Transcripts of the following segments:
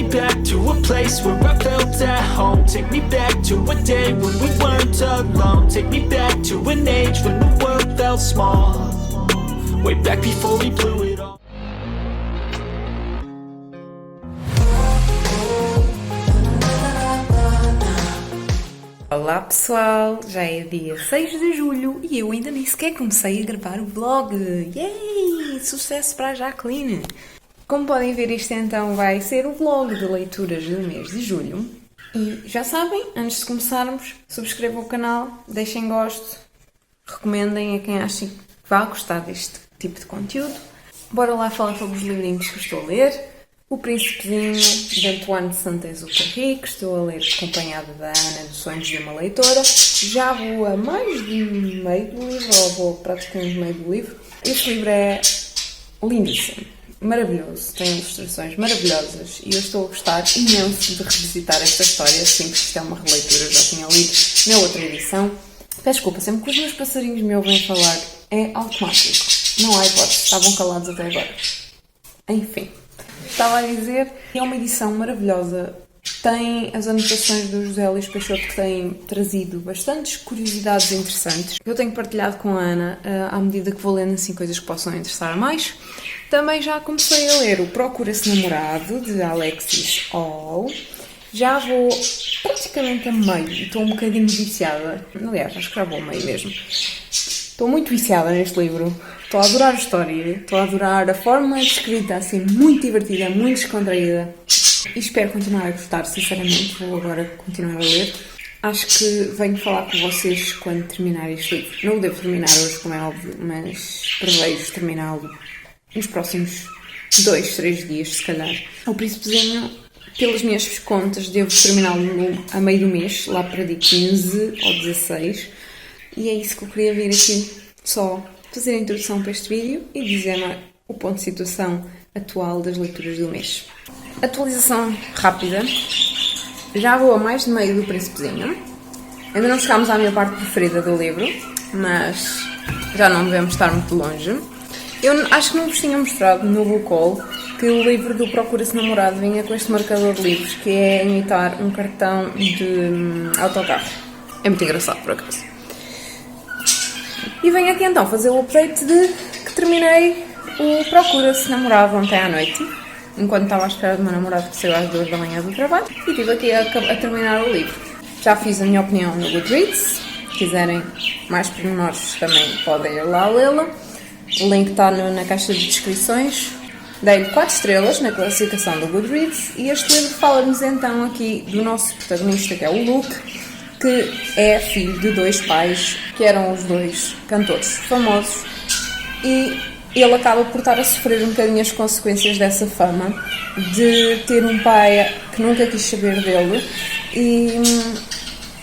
me back to a place where I felt at home. Take me back to a day when we weren't alone. Take me back to an age when the world felt small. Way back before we blew it all. Olá pessoal, já é dia 6 de julho e eu ainda nem sequer comecei a gravar o vlog. Yay! Sucesso para a Jacqueline! Como podem ver, isto então vai ser o vlog de leituras do mês de julho. E já sabem, antes de começarmos, subscrevam o canal, deixem gosto, recomendem a quem achem que vai gostar deste tipo de conteúdo. Bora lá falar sobre os livrinhos que estou a ler. O Príncipezinho, de Antoine de Saint-Exupéry, que estou a ler acompanhada da Ana dos Sonhos de uma Leitora. Já vou a mais de meio do livro, ou vou praticamente meio do livro. Este livro é lindíssimo, maravilhoso, tem ilustrações maravilhosas e eu estou a gostar imenso de revisitar esta história, assim que isto é uma releitura, eu já tinha lido na outra edição. Peço desculpa, sempre que os meus passarinhos me ouvem falar é automático, não há hipótese, estavam calados até agora. Enfim. Estava a dizer que é uma edição maravilhosa. Tem as anotações do José Luís Peixoto que têm trazido bastantes curiosidades interessantes. Eu tenho partilhado com a Ana à medida que vou lendo assim coisas que possam interessar mais. Também já comecei a ler o Procura-se Namorado, de Alexis Hall. Já vou praticamente a meio e estou um bocadinho viciada. Aliás, acho que já vou a meio mesmo. Estou muito viciada neste livro. Estou a adorar a história, estou a adorar a forma de escrita, assim, muito divertida, muito descontraída. E espero continuar a gostar, sinceramente. Vou agora continuar a ler. Acho que venho falar com vocês quando terminar este livro. Não o devo terminar hoje, como é óbvio, mas prevejo terminá-lo nos próximos 2, 3 dias, se calhar. O Príncipezinho, pelas minhas contas, devo terminá-lo a meio do mês, lá para dia 15 ou 16. E é isso que eu queria vir aqui, só fazer a introdução para este vídeo e dizer o ponto de situação atual das leituras do mês. Atualização rápida. Já vou a mais de meio do Príncipezinho. Ainda não chegámos à minha parte preferida do livro, mas já não devemos estar muito longe. Eu acho que não vos tinha mostrado no book haul que o livro do Procura-se Namorado vinha com este marcador de livros, que é imitar um cartão de autocarro. É muito engraçado, por acaso. E venho aqui então fazer o update de que terminei o Procura-se Namorado ontem à noite, enquanto estava à espera do meu namorado que saiu às 2 da manhã do trabalho, e estive aqui a terminar o livro. Já fiz a minha opinião no Goodreads, se quiserem mais pormenores também podem ir lá lê-la. O link está na caixa de descrições. Dei-lhe 4 estrelas na classificação do Goodreads e este livro fala-nos então aqui do nosso protagonista, que é o Luke, que é filho de 2 pais que eram os 2 cantores famosos, e ele acaba por estar a sofrer um bocadinho as consequências dessa fama, de ter um pai que nunca quis saber dele e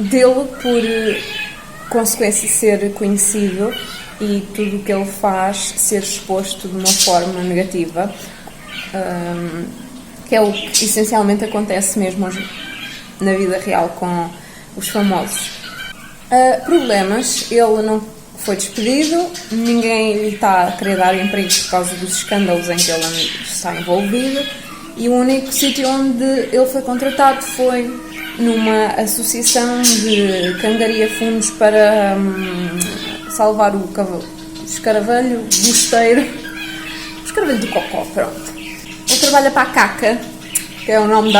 dele, por consequência, ser conhecido e tudo o que ele faz ser exposto de uma forma negativa, que é o que essencialmente acontece mesmo hoje na vida real com os famosos. Problemas, ele não foi despedido, ninguém lhe está a querer dar emprego por causa dos escândalos em que ele está envolvido, e o único sítio onde ele foi contratado foi numa associação de que angaria fundos para salvar o escaravelho bosteiro, o escaravelho do cocó, pronto. Ele trabalha para a CACA, que é o nome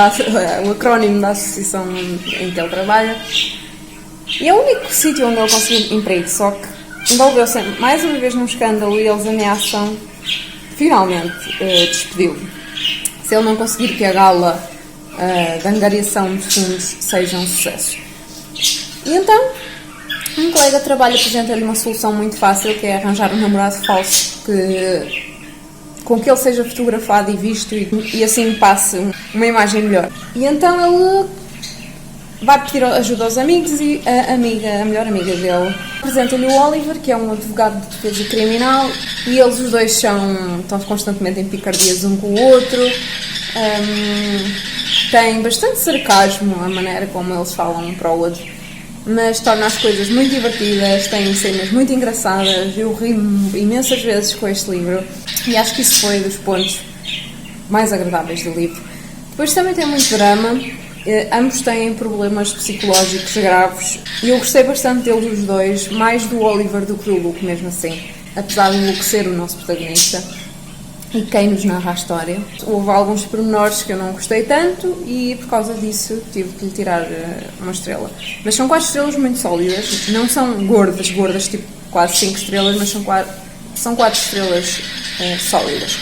o acrónimo da associação em que ele trabalha, e é o único sítio onde ele conseguiu emprego, só que envolveu-se mais uma vez num escândalo e eles ameaçam finalmente despedi-lo se ele não conseguir que a gala de angariação de fundos seja um sucesso. E então um colega de trabalho apresenta-lhe uma solução muito fácil, que é arranjar um namorado falso com que ele seja fotografado e visto e assim passe uma imagem melhor. E então ele vai pedir ajuda aos amigos e a melhor amiga dele apresenta-lhe o Oliver, que é um advogado de defesa criminal, e eles os dois estão constantemente em picardias um com o outro. Tem bastante sarcasmo a maneira como eles falam um para o outro, mas torna as coisas muito divertidas, tem cenas muito engraçadas. Eu ri-me imensas vezes com este livro e acho que isso foi dos pontos mais agradáveis do livro. Depois também tem muito drama, ambos têm problemas psicológicos graves e eu gostei bastante deles os dois, mais do Oliver do que do Luke mesmo assim, apesar do Luke ser o nosso protagonista e quem nos narra a história. Houve alguns pormenores que eu não gostei tanto e por causa disso tive que lhe tirar uma estrela. Mas são 4 estrelas muito sólidas, não são gordas, tipo quase 5 estrelas, mas são 4 estrelas sólidas.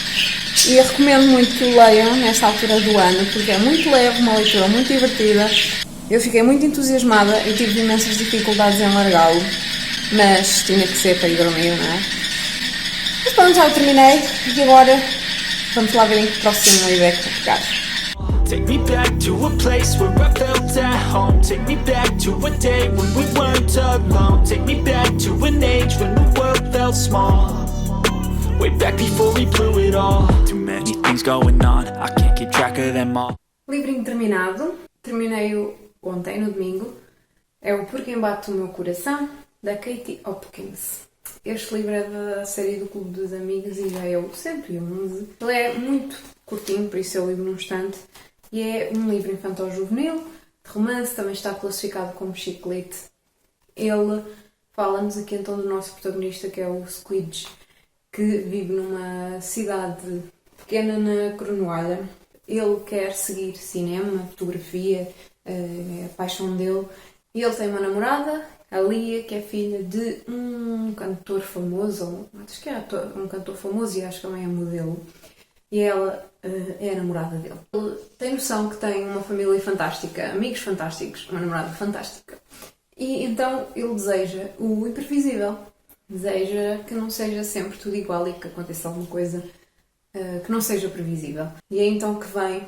E eu recomendo muito que o leiam nesta altura do ano, porque é muito leve, uma leitura muito divertida. Eu fiquei muito entusiasmada e tive imensas dificuldades em largá-lo, mas tinha que ser para ir dormir, não é? Mas pronto, já o terminei e agora vamos lá ver em que próximo livro é que vou pegar. Take me back to a place where I felt at home. Take me back to a day when we weren't alone. Take me back to an age when the world felt small. Way back before we blew it all. Too many things going on, I can't keep track of them all. Livrinho terminado. Terminei-o ontem, no domingo. É O Por Quem Bate o Meu Coração, da Katie Hopkins. Este livro é da série do Clube dos Amigos e já é o 111. Ele é muito curtinho, por isso eu li num instante. E é um livro infantil-juvenil, de romance, também está classificado como chiclete. Ele fala-nos aqui então do nosso protagonista, que é o Squidge, que vive numa cidade pequena na Cornualha. Ele quer seguir cinema, fotografia, é a paixão dele. E ele tem uma namorada, a Lia, que é filha de um cantor famoso, acho que é um cantor famoso e acho que também é modelo. E ela é a namorada dele. Ele tem noção que tem uma família fantástica, amigos fantásticos, uma namorada fantástica. E então ele deseja o imprevisível. Deseja que não seja sempre tudo igual e que aconteça alguma coisa que não seja previsível. E é então que vem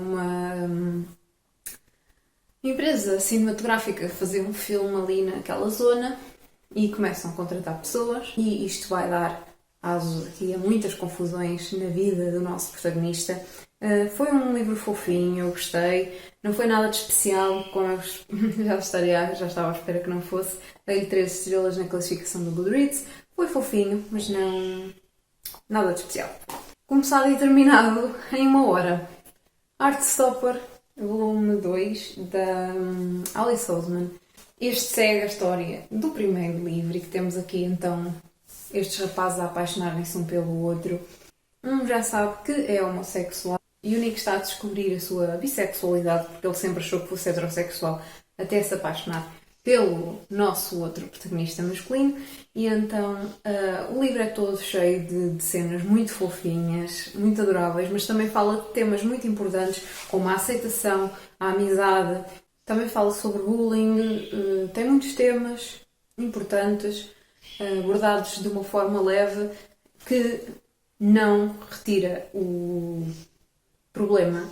uma empresa cinematográfica fazer um filme ali naquela zona e começam a contratar pessoas e isto vai dar aso aqui a muitas confusões na vida do nosso protagonista. Foi um livro fofinho, eu gostei, não foi nada de especial, como eu já estava à espera que não fosse. Dei-lhe 3 estrelas na classificação do Goodreads, foi fofinho, mas não nada de especial. Começado e terminado em 1 hora. Heartstopper, volume 2, da Alice Oseman. Este segue a história do primeiro livro e que temos aqui então estes rapazes a apaixonarem-se um pelo outro. Um já sabe que é homossexual e o Nick está a descobrir a sua bissexualidade porque ele sempre achou que fosse heterossexual até se apaixonar pelo nosso outro protagonista masculino. E então o livro é todo cheio de cenas muito fofinhas, muito adoráveis, mas também fala de temas muito importantes como a aceitação, a amizade, também fala sobre bullying, tem muitos temas importantes abordados de uma forma leve que não retira o problema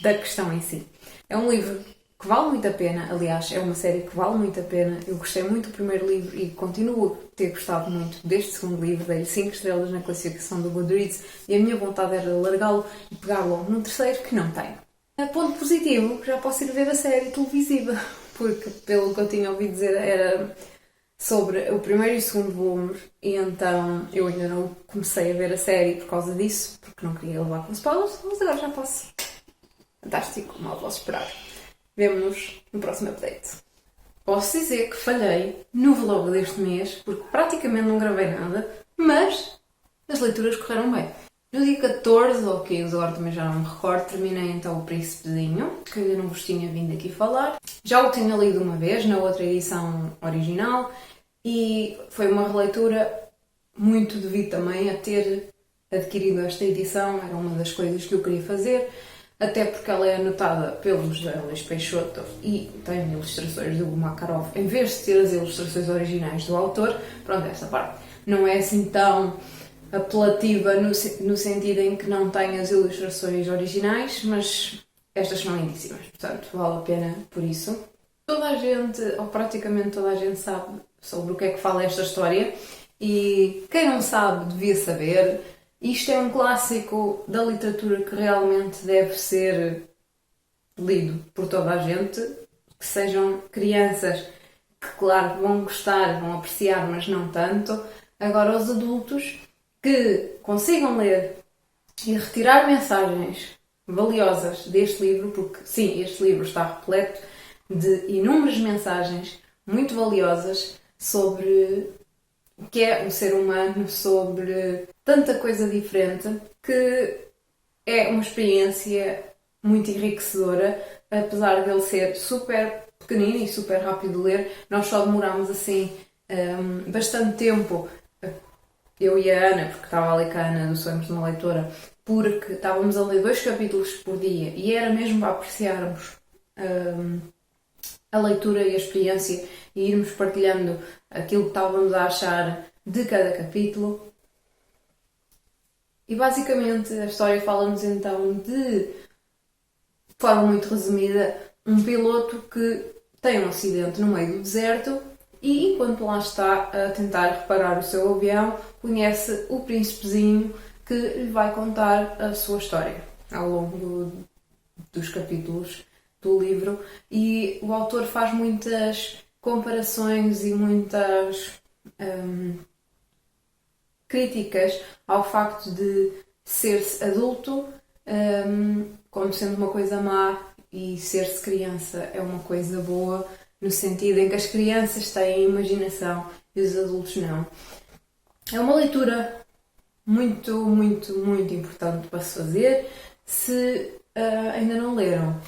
da questão em si. É um livro que vale muito a pena, aliás, é uma série que vale muito a pena. Eu gostei muito do primeiro livro e continuo a ter gostado muito deste segundo livro, dei-lhe 5 estrelas na classificação do Goodreads e a minha vontade era largá-lo e pegar logo num terceiro que não tenho. A ponto positivo, já posso ir ver a série televisiva, porque pelo que eu tinha ouvido dizer era sobre o primeiro e o segundo volume e então eu ainda não comecei a ver a série por causa disso, porque não queria levar com spoilers, mas agora já posso. Fantástico, mal posso esperar. Vemo-nos no próximo update. Posso dizer que falhei no vlog deste mês, porque praticamente não gravei nada, mas as leituras correram bem. No dia 14 ou 15, agora também já não me recordo, terminei então o Príncipezinho, que eu não vos tinha vindo aqui falar. Já o tinha lido uma vez, na outra edição original, e foi uma releitura muito devido também a ter adquirido esta edição, era uma das coisas que eu queria fazer, até porque ela é anotada pelos da Luís Peixoto e tem ilustrações do Makarov, em vez de ter as ilustrações originais do autor. Pronto, esta parte não é assim tão apelativa no sentido em que não tem as ilustrações originais, mas estas são lindíssimas, portanto vale a pena por isso. Toda a gente, ou praticamente toda a gente, sabe sobre o que é que fala esta história e quem não sabe devia saber. Isto é um clássico da literatura que realmente deve ser lido por toda a gente, que sejam crianças que, claro, vão gostar, vão apreciar, mas não tanto. Agora, os adultos que consigam ler e retirar mensagens valiosas deste livro, porque sim, este livro está repleto de inúmeras mensagens muito valiosas sobre o que é o ser humano, sobre tanta coisa diferente, que é uma experiência muito enriquecedora, apesar dele ser super pequenino e super rápido de ler. Nós só demorámos assim bastante tempo, eu e a Ana, porque estava ali com a Ana do Sonhos de uma Leitora, porque estávamos a ler 2 capítulos por dia e era mesmo para apreciarmos a leitura e a experiência e irmos partilhando aquilo que estávamos a achar de cada capítulo. E basicamente a história fala-nos então de forma muito resumida, um piloto que tem um acidente no meio do deserto e enquanto lá está a tentar reparar o seu avião, conhece o príncipezinho que lhe vai contar a sua história ao longo dos capítulos do livro, e o autor faz muitas comparações e muitas críticas ao facto de ser-se adulto como sendo uma coisa má e ser-se criança é uma coisa boa, no sentido em que as crianças têm imaginação e os adultos não. É uma leitura muito, muito, muito importante para se fazer. Se ainda não leram,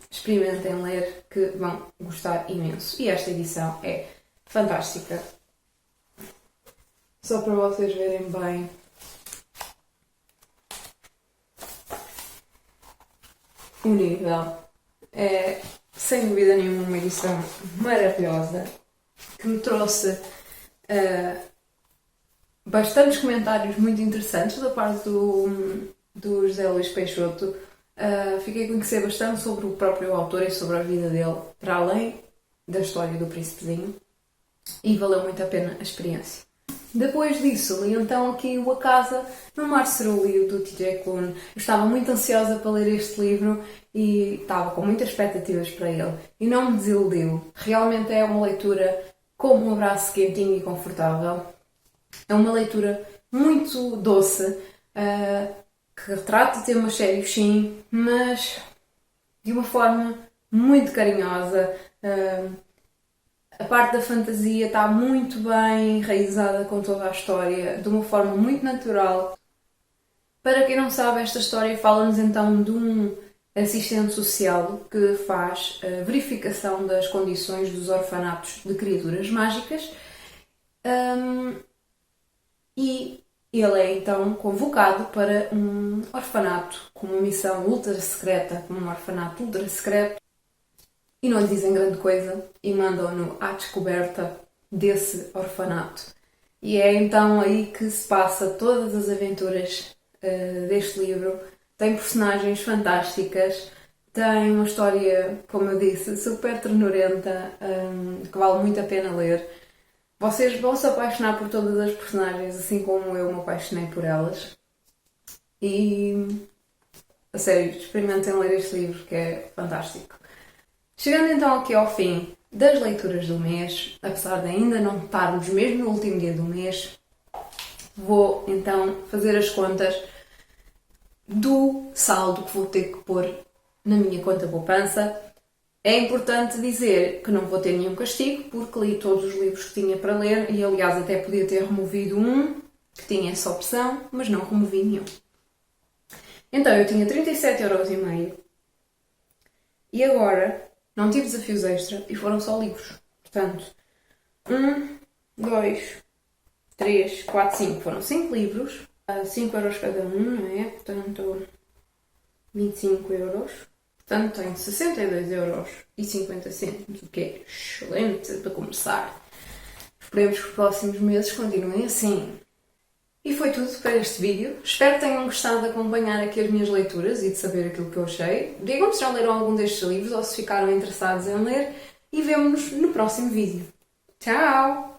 experimentem ler, que vão gostar imenso. E esta edição é fantástica. Só para vocês verem bem. O nível é, sem dúvida nenhuma, uma edição maravilhosa que me trouxe bastantes comentários muito interessantes da parte do José Luís Peixoto. Fiquei a conhecer bastante sobre o próprio autor e sobre a vida dele, para além da história do príncipezinho, e valeu muito a pena a experiência. Depois disso, li então aqui o A Casa no Mar Cerúleo, do T.J. Klune. Eu estava muito ansiosa para ler este livro e estava com muitas expectativas para ele. E não me desiludiu. Realmente é uma leitura com um abraço quentinho e confortável. É uma leitura muito doce, que retrata temas sérios sim, mas de uma forma muito carinhosa. A parte da fantasia está muito bem enraizada com toda a história, de uma forma muito natural. Para quem não sabe, esta história fala-nos então de um assistente social que faz a verificação das condições dos orfanatos de criaturas mágicas, e ele é então convocado para um orfanato com uma missão ultra secreta, um orfanato ultra secreto, e não lhe dizem grande coisa e mandam-no à descoberta desse orfanato. E é então aí que se passa todas as aventuras deste livro. Tem personagens fantásticas, tem uma história, como eu disse, super ternurenta, que vale muito a pena ler. Vocês vão se apaixonar por todas as personagens, assim como eu me apaixonei por elas. E, a sério, experimentem ler este livro, que é fantástico. Chegando então aqui ao fim das leituras do mês, apesar de ainda não estarmos mesmo no último dia do mês, vou então fazer as contas do saldo que vou ter que pôr na minha conta poupança. É importante dizer que não vou ter nenhum castigo, porque li todos os livros que tinha para ler e, aliás, até podia ter removido um que tinha essa opção, mas não removi nenhum. Então, eu tinha 37,5€ e agora não tive desafios extra e foram só livros. Portanto, 1, 2, 3, 4, 5. Foram 5 livros, 5€ cada um, não é? Portanto, 25€. Portanto, tenho 62,50€, o que é excelente para começar. Esperemos que os próximos meses continuem assim. E foi tudo para este vídeo. Espero que tenham gostado de acompanhar aqui as minhas leituras e de saber aquilo que eu achei. Digam-me se já leram algum destes livros ou se ficaram interessados em ler. E vemo-nos no próximo vídeo. Tchau!